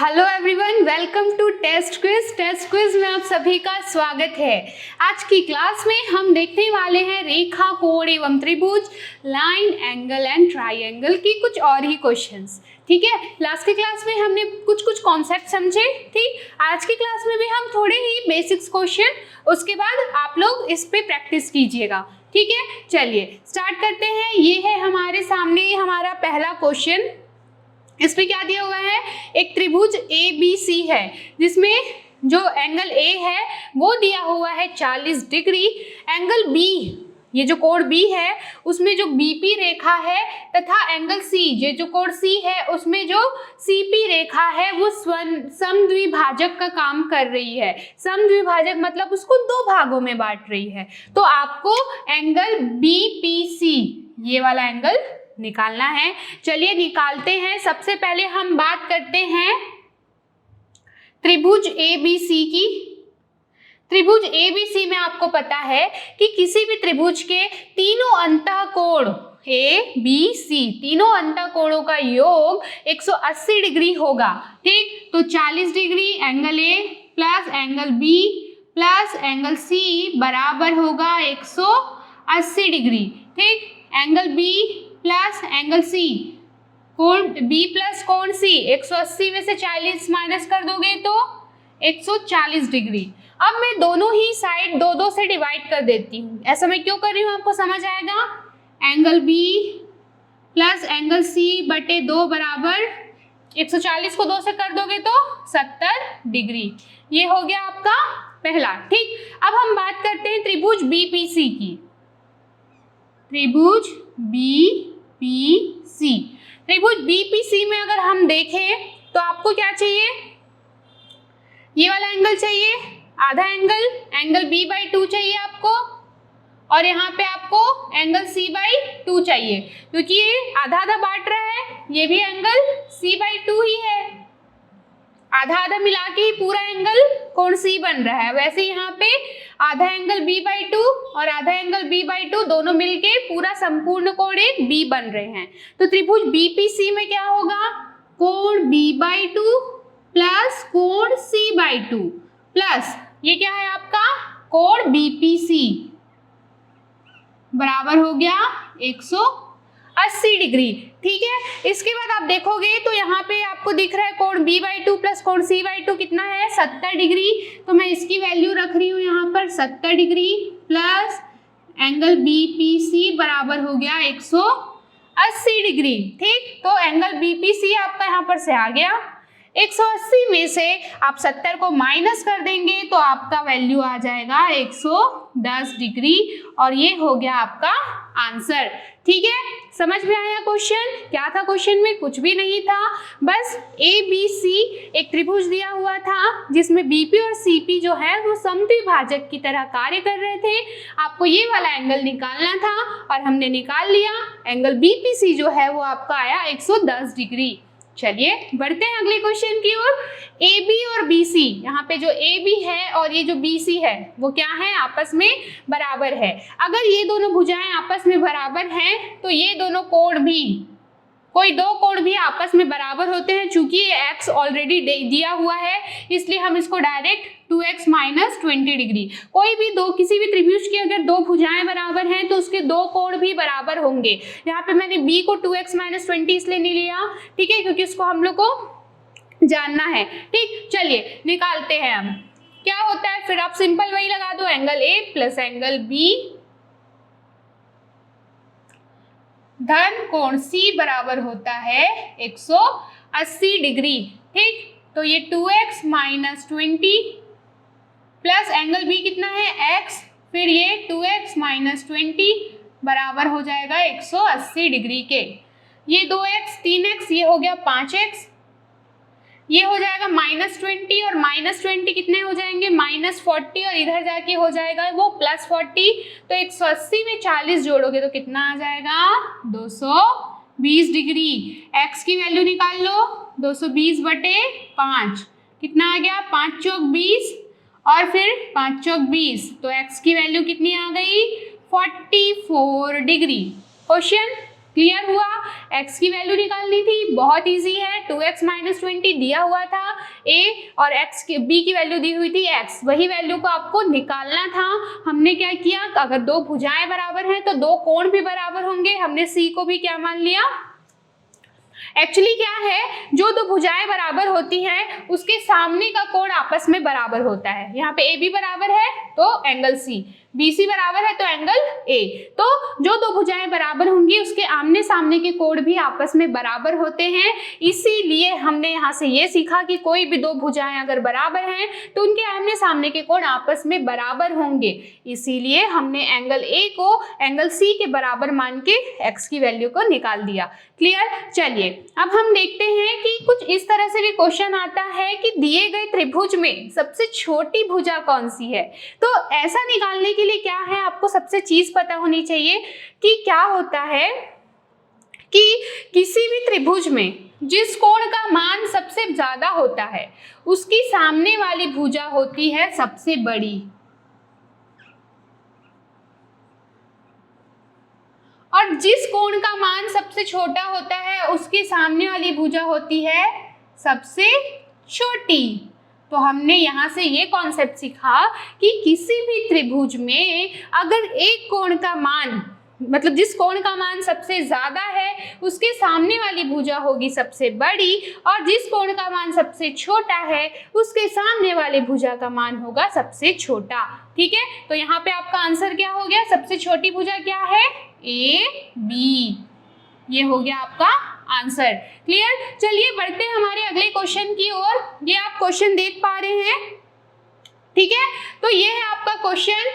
Hello everyone, welcome to test quiz में आप सभी का स्वागत है। आज की क्लास में हम देखने वाले हैं रेखा, कोण एवं त्रिभुज, लाइन, एंगल एंड ट्राइंगल की कुछ और ही क्वेश्चंस। ठीक है, लास्ट की क्लास में हमने कुछ कॉन्सेप्ट समझे। ठीक, आज की क्लास में भी हम थोड़े ही बेसिक्स क्वेश्चन, उसके बाद आप लोग इस पे प्रैक्टिस कीजिएगा। ठीक है, चलिए स्टार्ट करते हैं। ये है हमारे सामने हमारा पहला क्वेश्चन। इस पे क्या दिया हुआ है, एक त्रिभुज ABC है जिसमें जो एंगल A है वो दिया हुआ है 40 डिग्री। एंगल B, ये जो कोण B है उसमें जो BP रेखा है, तथा एंगल C, ये जो कोण C है उसमें जो CP रेखा है वो समद्विभाजक का काम कर रही है। समद्विभाजक मतलब उसको दो भागों में बांट रही है। तो आपको एंगल BPC, ये वाला एंगल निकालना है। चलिए निकालते हैं। सबसे पहले हम बात करते हैं त्रिभुज ABC की। त्रिभुज ABC में आपको पता है कि किसी भी त्रिभुज के तीनों अंतःकोण ABC, तीनों अंतःकोणों का योग 180 डिग्री होगा। ठीक, तो 40 degree angle A plus angle B plus angle C बराबर होगा 180 डिग्री। ठीक, angle B plus angle C, कोण B प्लस कोण C, 180 में से 40 माइनस कर दोगे तो 140 डिग्री। अब मैं दोनों ही साइड दो दो से डिवाइड कर देती हूँ। ऐसा मैं क्यों कर रही हूँ आपको समझ आएगा। Angle B plus angle C बटे 2 बराबर 140 को 2 से कर दोगे तो 70 डिग्री। ये हो गया आपका पहला। ठीक, अब हम बात करते हैं त्रिभुज BPC की। त्रिभुज BPC, त्रिभुज BPC में अगर हम देखें तो आपको क्या चाहिए, ये वाला एंगल चाहिए, आधा एंगल, एंगल B/2 चाहिए आपको, और यहाँ पे आपको एंगल C/2 चाहिए, क्योंकि ये आधा आधा बांट रहा है, ये भी एंगल C/2 ही है। आधा आधा मिला के ही पूरा एंगल कोण C बन रहा है। वैसे यहाँ पे आधा एंगल B/2 और आधा एंगल B/2 दोनों मिलके पूरा संपूर्ण कोण एक B बन रहे हैं। तो त्रिभुज BPC में क्या होगा, कोण B/2 प्लस कोण C/2 प्लस ये क्या है आपका कोण BPC बराबर हो गया 180 डिग्री। ठीक है, इसके बाद आप देखोगे तो यहाँ पे आपको दिख रहा है कोण B/2 प्लस कोण C/2 कितना है, 70 डिग्री। तो मैं इसकी वैल्यू रख रही हूँ यहाँ पर 70 डिग्री प्लस एंगल BPC बराबर हो गया 180 डिग्री। ठीक, तो एंगल BPC आपका यहाँ पर से आ गया। 180 में से आप 70 को माइनस कर देंगे तो आपका वैल्यू आ जाएगा 110 डिग्री, और ये हो गया आपका आंसर। ठीक है, समझ में आया क्वेश्चन। क्या था क्वेश्चन में, कुछ भी नहीं था, बस ABC एक त्रिभुज दिया हुआ था जिसमें BP और CP जो है वो समद्विभाजक की तरह कार्य कर रहे थे। आपको ये वाला एंगल निकालना था और हमने निकाल लिया। एंगल BPC जो है वो आपका आया 110 डिग्री। चलिए बढ़ते हैं अगले क्वेश्चन की ओर। AB और BC, यहाँ पे जो AB है और ये जो BC है वो क्या है, आपस में बराबर है। अगर ये दोनों भुजाएं आपस में बराबर हैं तो ये दोनों कोण भी, कोई दो कोण भी आपस में बराबर होते हैं। चूंकि ये x ऑलरेडी दिया हुआ है इसलिए हम इसको डायरेक्ट 2x माइनस 20 डिग्री, कोई भी दो, किसी भी त्रिभुज की अगर दो भुजाएं बराबर हैं तो उसके दो कोण भी बराबर होंगे। यहाँ पे मैंने b को 2x माइनस 20 इसलिए नहीं लिया, ठीक है, क्योंकि इसको हम लोग को जानना है। ठीक, चलिए निकालते हैं। अब क्या होता है, फिर आप सिंपल वही लगा दो, angle A plus angle B धन कोण C बराबर होता है 180 डिग्री। ठीक, तो ये 2x minus 20 plus angle B कितना है x, फिर ये 2x माइनस 20 बराबर हो जाएगा 180 डिग्री के। ये 2x 3x, ये हो गया 5x, ये हो जाएगा माइनस 20 और माइनस 20 कितने हो जाएंगे, माइनस 40, और इधर जाके हो जाएगा वो प्लस 40। तो 180 में 40 जोड़ोगे तो कितना आ जाएगा, 220 डिग्री। x की वैल्यू निकाल लो, 220 बटे 5 कितना आ गया, 5 चौक 20 और फिर 5 चौक 20, तो x की वैल्यू कितनी आ गई, 44 डिग्री। क्वेश्चन क्लियर हुआ। x की वैल्यू निकालनी थी, बहुत इजी है। 2x माइनस 20 दिया हुआ था ए और एक्स की बी की वैल्यू दी हुई थी एक्स, वही वैल्यू को आपको निकालना था। हमने क्या किया, अगर दो भुजाएं बराबर हैं तो दो कोण भी बराबर होंगे। हमने सी को भी क्या मान लिया, एक्चुअली क्या है, जो दो भुजाएं बराबर होती हैं उसके सामने का कोण आपस में बराबर होता है। यहाँ पे ए बी बराबर है तो एंगल सी, बी सी बराबर है तो एंगल ए। तो जो दो भुजाएं बराबर होंगी उसके आमने सामने के कोण भी आपस में बराबर होते हैं। इसीलिए हमने यहाँ से ये सीखा कि कोई भी दो भुजाएं अगर बराबर हैं तो उनके आमने सामने के कोण आपस में बराबर होंगे। इसीलिए हमने एंगल ए को एंगल सी के बराबर मान के एक्स की वैल्यू को निकाल दिया। क्लियर। चलिए अब हम देखते हैं कि कुछ इस तरह से भी क्वेश्चन आता है कि दिए गए त्रिभुज में सबसे छोटी भुजा कौन सी है। तो ऐसा निकालने के लिए क्या है, आपको सबसे चीज पता होनी चाहिए कि क्या होता है कि किसी भी त्रिभुज में जिस कोण का मान सबसे ज्यादा होता है उसकी सामने वाली भुजा होती है सबसे बड़ी, और जिस कोण का मान सबसे छोटा होता है उसके सामने वाली भुजा होती है सबसे छोटी। तो हमने यहाँ से ये कॉन्सेप्ट सीखा कि किसी भी त्रिभुज में अगर एक कोण का मान, मतलब जिस कोण का मान सबसे ज्यादा है उसके सामने वाली भुजा होगी सबसे बड़ी, और जिस कोण का मान सबसे छोटा है उसके सामने वाली भुजा का मान होगा सबसे छोटा। ठीक है, तो यहाँ पे आपका आंसर क्या हो गया, सबसे छोटी भुजा क्या है, ए बी, ये हो गया आपका आंसर। क्लियर। चलिए बढ़ते हैं हमारे अगले क्वेश्चन की ओर। ये आप क्वेश्चन देख पा रहे हैं, ठीक है। तो ये है आपका question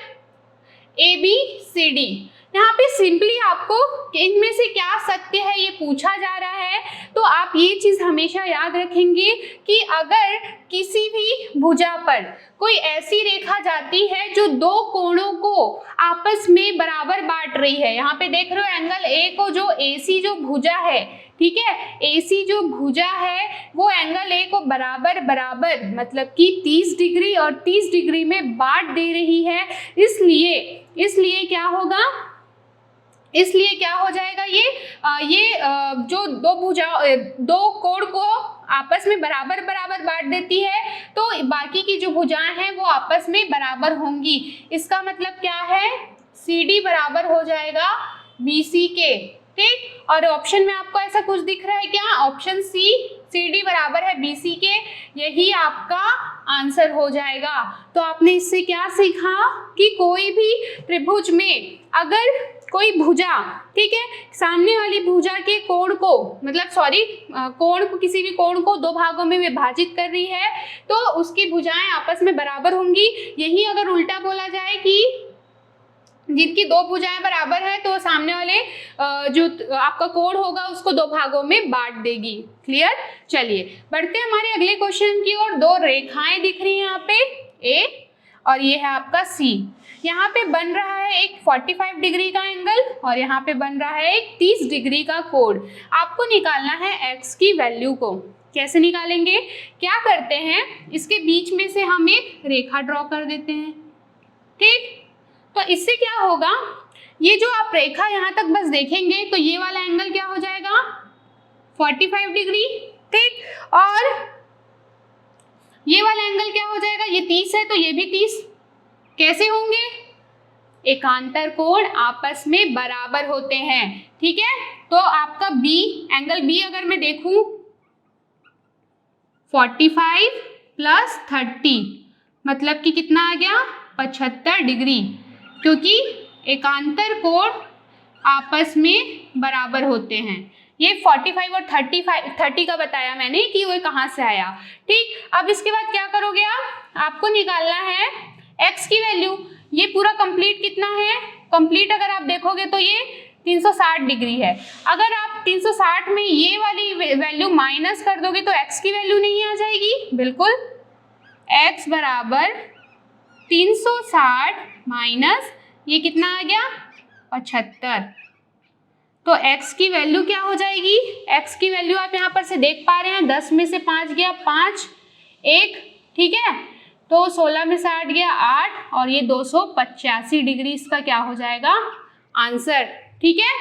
A B C D. यहाँ पे सिंपली आपको इनमें से क्या सत्य है ये पूछा जा रहा है। तो आप ये चीज हमेशा याद रखेंगे कि अगर किसी भी भुजा पर कोई ऐसी रेखा जाती है जो दो कोणों को आपस में बराबर बांट रही है, यहाँ पे देख रहे हो एंगल ए को, जो एसी जो भुजा है, ठीक है, एसी जो भुजा है वो एंगल ए को बराबर बराबर मतलब कि 30 डिग्री और 30 डिग्री में बांट दे रही है। इसलिए क्या होगा, इसलिए क्या हो जाएगा, ये जो दो कोण को आपस में बराबर बराबर बांट देती है तो बाकी की जो भुजाएं हैं वो आपस में बराबर होंगी। इसका मतलब क्या है, सी डी बराबर हो जाएगा बी सी के। ठीक, और ऑप्शन में आपको ऐसा कुछ दिख रहा है क्या, ऑप्शन सी, सी डी बराबर है बी सी के, यही आपका आंसर हो जाएगा। तो आपने इससे क्या सीखा कि कोई भी त्रिभुज में अगर कोई भुजा, ठीक है, सामने वाली भुजा के कोण को, मतलब कोण को, किसी भी कोण को दो भागों में विभाजित कर रही है तो उसकी भुजाएं आपस में बराबर होंगी। यही अगर उल्टा बोला जाए कि जिनकी दो भुजाएं बराबर है तो सामने वाले जो आपका कोण होगा उसको दो भागों में बांट देगी। क्लियर। चलिए बढ़ते हैं हमारे अगले क्वेश्चन की ओर। दो रेखाएं दिख रही हैं यहाँ पे, ए और ये है आपका सी। यहाँ पे बन रहा है एक 45 डिग्री का एंगल और यहाँ पे बन रहा है एक 30 डिग्री का कोण। आपको निकालना है एक्स की वैल्यू को। कैसे निकालेंगे, क्या करते हैं, इसके बीच में से हम एक रेखा ड्रॉ कर देते हैं। ठीक, तो इससे क्या होगा, ये जो आप रेखा यहाँ तक बस देखेंगे तो ये वाला एंगल क्या हो जाएगा 45 डिग्री। ठीक, और ये वाला एंगल क्या हो जाएगा, ये 30 है तो ये भी 30। कैसे होंगे, एकांतर कोण आपस में बराबर होते हैं। ठीक है, तो आपका बी, एंगल बी अगर मैं देखूं 45 प्लस 30 मतलब कि कितना आ गया 75 डिग्री, क्योंकि एकांतर कोण आपस में बराबर होते हैं। ये 45 और 30 का बताया मैंने कि वो कहाँ से आया। ठीक, अब इसके बाद क्या करोगे आपको निकालना है x की वैल्यू। ये पूरा कंप्लीट कितना है, कंप्लीट अगर आप देखोगे तो ये 360 डिग्री है। अगर आप 360 में ये वाली वैल्यू माइनस कर दोगे तो x की वैल्यू नहीं आ जाएगी, बिल्कुल x बराबर 360 माइनस ये कितना आ गया 75। तो x की वैल्यू क्या हो जाएगी, x की वैल्यू आप यहाँ पर से देख पा रहे हैं, 10 में से 5 गया 5, 1, ठीक है, तो 16 में से 8 गया 8 और ये 285 डिग्री इसका क्या हो जाएगा आंसर। ठीक है,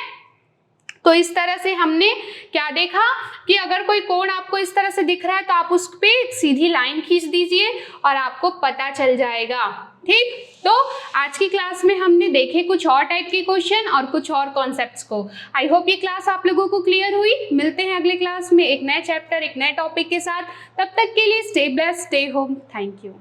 तो इस तरह से हमने क्या देखा कि अगर कोई कोण आपको इस तरह से दिख रहा है तो आप उस पे एक सीधी लाइन खींच दीजिए और आपको पता चल जाएगा। ठीक, तो आज की क्लास में हमने देखे कुछ और टाइप के क्वेश्चन और कुछ और कॉन्सेप्ट्स को। आई होप ये क्लास आप लोगों को क्लियर हुई। मिलते हैं अगले क्लास में एक नए चैप्टर, एक नए टॉपिक के साथ। तब तक के लिए stay blessed, stay home. Thank you.